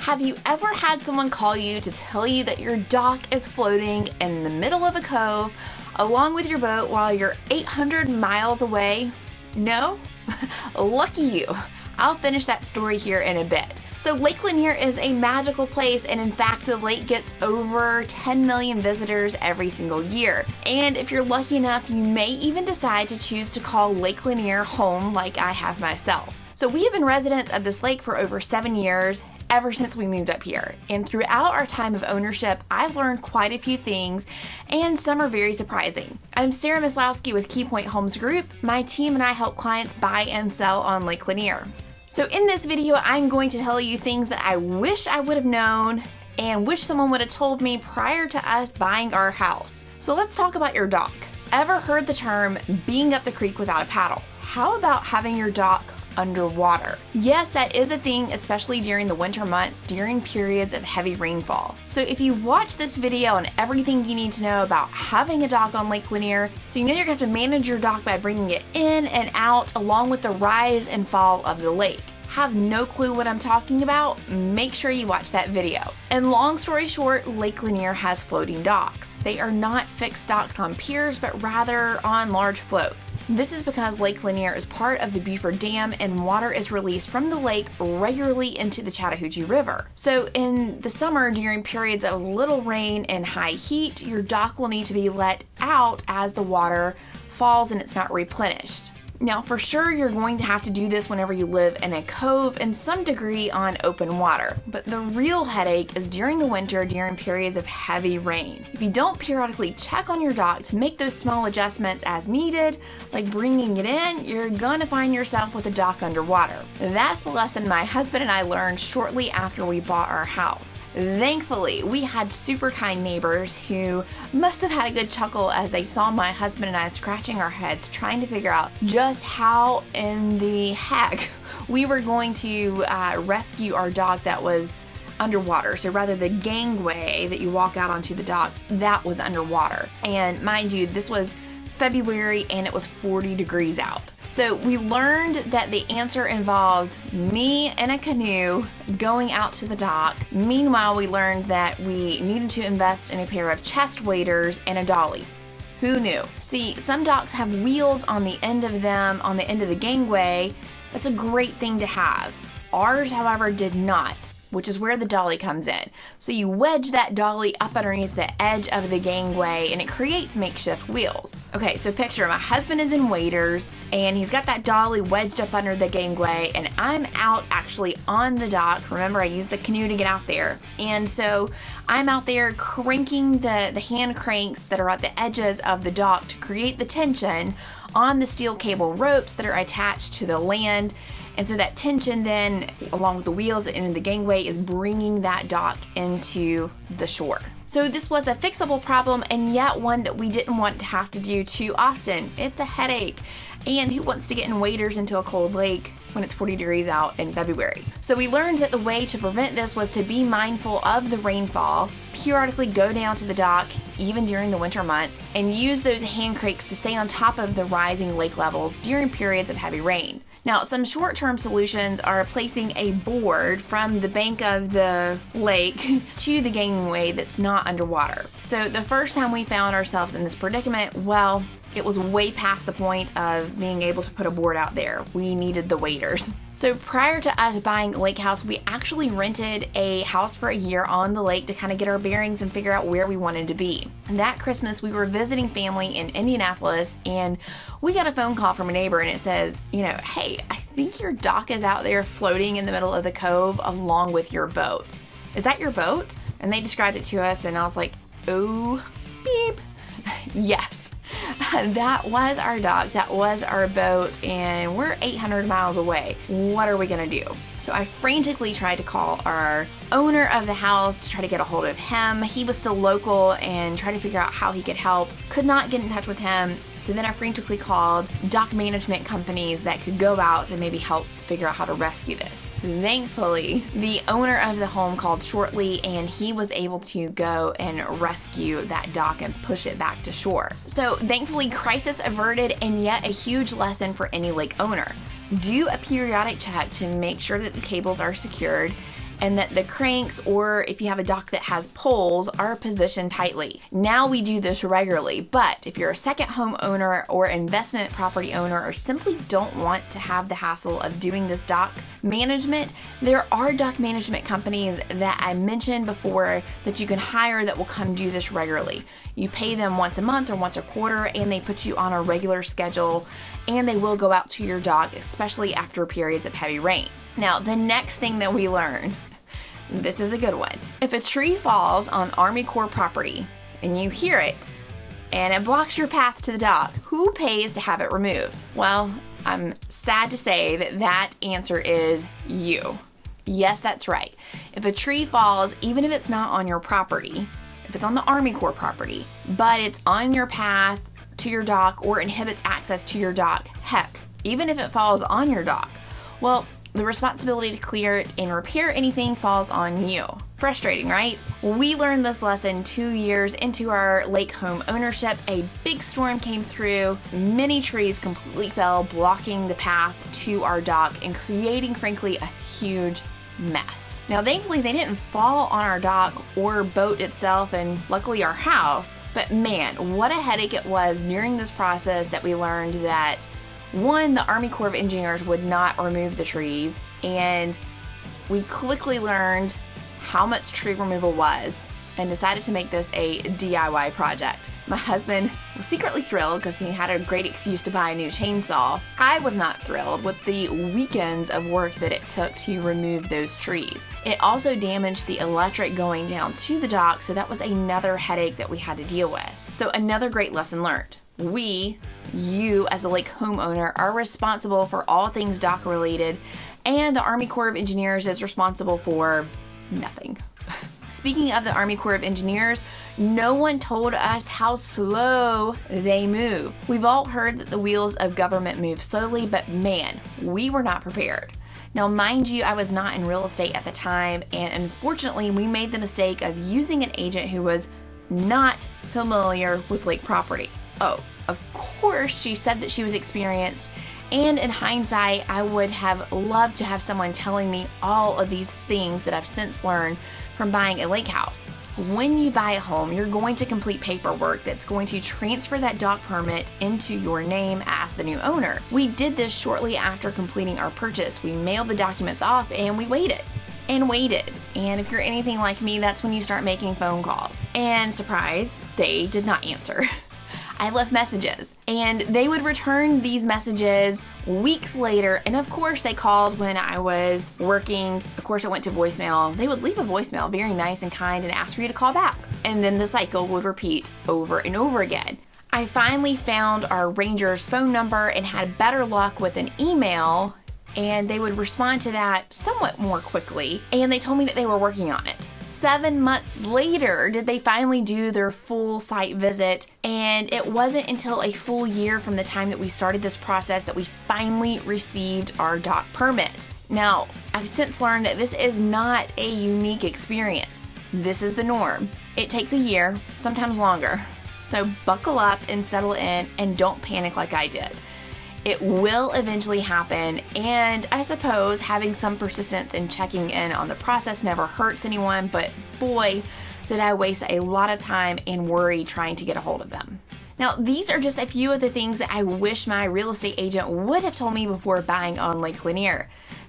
Have you ever had someone call you to tell you that your dock is floating in the middle of a cove along with your boat while you're 800 miles away? No? Lucky you. I'll finish that story here in a bit. So Lake Lanier is a magical place, and in fact the lake gets over 10 million visitors every single year. And if you're lucky enough, you may even decide to choose to call Lake Lanier home like I have myself. So we have been residents of this lake for over 7 years, ever since we moved up here. And throughout our time of ownership, I've learned quite a few things, and some are very surprising. I'm Sarah Maslowski with KeyPoint Homes Group. My team and I help clients buy and sell on Lake Lanier. So in this video, I'm going to tell you things that I wish I would have known and wish someone would have told me prior to us buying our house. So let's talk about your dock. Ever heard the term being up the creek without a paddle? How about having your dock underwater? Yes, that is a thing, especially during the winter months, during periods of heavy rainfall. So if you've watched this video and everything you need to know about having a dock on Lake Lanier, so you know you're going to have to manage your dock by bringing it in and out along with the rise and fall of the lake. Have no clue what I'm talking about? Make sure you watch that video. And long story short, Lake Lanier has floating docks. They are not fixed docks on piers, but rather on large floats. This is because Lake Lanier is part of the Beaufort Dam, and water is released from the lake regularly into the Chattahoochee River. So in the summer, during periods of little rain and high heat, your dock will need to be let out as the water falls and it's not replenished. Now, for sure, you're going to have to do this whenever you live in a cove in some degree on open water. But the real headache is during the winter, during periods of heavy rain. If you don't periodically check on your dock to make those small adjustments as needed, like bringing it in, you're gonna find yourself with a dock underwater. That's the lesson my husband and I learned shortly after we bought our house. Thankfully, we had super kind neighbors who must have had a good chuckle as they saw my husband and I scratching our heads trying to figure out just how in the heck we were going to rescue our dock that was underwater. So rather the gangway that you walk out onto the dock, that was underwater. And mind you, this was February and it was 40 degrees out. So we learned that the answer involved me in a canoe going out to the dock. Meanwhile, we learned that we needed to invest in a pair of chest waders and a dolly. Who knew? See, some docks have wheels on the end of them, on the end of the gangway. That's a great thing to have. Ours, however, did not, which is where the dolly comes in. So you wedge that dolly up underneath the edge of the gangway and it creates makeshift wheels. Okay, so picture my husband is in waders and he's got that dolly wedged up under the gangway and I'm out actually on the dock. Remember, I used the canoe to get out there. And so I'm out there cranking the hand cranks that are at the edges of the dock to create the tension on the steel cable ropes that are attached to the land. And so that tension then, along with the wheels at the end of the gangway, is bringing that dock into the shore. So this was a fixable problem, and yet one that we didn't want to have to do too often. It's a headache. And who wants to get in waders into a cold lake when it's 40 degrees out in February? So we learned that the way to prevent this was to be mindful of the rainfall, periodically go down to the dock, even during the winter months, and use those hand cranks to stay on top of the rising lake levels during periods of heavy rain. Now, some short-term solutions are placing a board from the bank of the lake to the gangway that's not underwater. So the first time we found ourselves in this predicament, well, it was way past the point of being able to put a board out there. We needed the waders. So prior to us buying a lake house, we actually rented a house for a year on the lake to kind of get our bearings and figure out where we wanted to be. And that Christmas, we were visiting family in Indianapolis and we got a phone call from a neighbor and it says, you know, hey, I think your dock is out there floating in the middle of the cove along with your boat. Is that your boat? And they described it to us and I was like, oh, beep. Yes. That was our dock, that was our boat, and we're 800 miles away. What are we gonna do? So I frantically tried to call our owner of the house to try to get a hold of him. He was still local and tried to figure out how he could help. Could not get in touch with him. So then I frantically called Duct Management companies that could go out and maybe help figure out how to rescue this. Thankfully, the owner of the home called shortly and he was able to go and rescue that dock and push it back to shore. So thankfully, crisis averted, and yet a huge lesson for any lake owner. Do a periodic check to make sure that the cables are secured and that the cranks, or if you have a dock that has poles, are positioned tightly. Now we do this regularly, but if you're a second home owner or investment property owner, or simply don't want to have the hassle of doing this dock management, there are dock management companies that I mentioned before that you can hire that will come do this regularly. You pay them once a month or once a quarter, and they put you on a regular schedule, and they will go out to your dock, especially after periods of heavy rain. Now, the next thing that we learned, this is a good one. If a tree falls on Army Corp property and you hear it and it blocks your path to the dock, who pays to have it removed? Well, I'm sad to say that answer is you. Yes, that's right. If a tree falls, even if it's not on your property, if it's on the Army Corp property, but it's on your path to your dock or inhibits access to your dock, heck, even if it falls on your dock, well, the responsibility to clear it and repair anything falls on you. Frustrating, right? We learned this lesson 2 years into our lake home ownership. A big storm came through, many trees completely fell, blocking the path to our dock and creating, frankly, a huge mess. Now, thankfully, they didn't fall on our dock or boat itself, and luckily our house, but man, what a headache it was during this process that we learned that, one, the Army Corps of Engineers would not remove the trees, and we quickly learned how much tree removal was and decided to make this a DIY project. My husband was secretly thrilled because he had a great excuse to buy a new chainsaw. I was not thrilled with the weekends of work that it took to remove those trees. It also damaged the electric going down to the dock, so that was another headache that we had to deal with. So another great lesson learned. You as a lake homeowner are responsible for all things dock related, and the Army Corps of Engineers is responsible for nothing. Speaking of the Army Corps of Engineers, no one told us how slow they move. We've all heard that the wheels of government move slowly, but man, we were not prepared. Now, mind you, I was not in real estate at the time, and unfortunately, we made the mistake of using an agent who was not familiar with lake property. Oh, of course, she said that she was experienced, and in hindsight, I would have loved to have someone telling me all of these things that I've since learned from buying a lake house. When you buy a home, you're going to complete paperwork that's going to transfer that dock permit into your name as the new owner. We did this shortly after completing our purchase. We mailed the documents off and we waited. And if you're anything like me, that's when you start making phone calls. And surprise, they did not answer. I left messages, and they would return these messages weeks later, and of course they called when I was working. Of course it went to voicemail. They would leave a voicemail, very nice and kind, and ask for you to call back. And then the cycle would repeat over and over again. I finally found our ranger's phone number and had better luck with an email, and they would respond to that somewhat more quickly, and they told me that they were working on it. 7 months later did they finally do their full site visit, and it wasn't until a full year from the time that we started this process that we finally received our dock permit. Now, I've since learned that this is not a unique experience. This is the norm. It takes a year, sometimes longer. So buckle up and settle in, and don't panic like I did. It will eventually happen, and I suppose having some persistence and checking in on the process never hurts anyone, but boy, did I waste a lot of time and worry trying to get a hold of them. Now, these are just a few of the things that I wish my real estate agent would have told me before buying on Lake Lanier.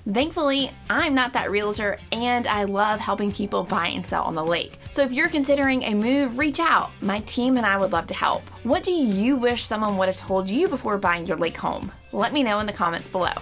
Thankfully, I'm not that realtor, and I love helping people buy and sell on the lake. So if you're considering a move, reach out. My team and I would love to help. What do you wish someone would have told you before buying your lake home? Let me know in the comments below.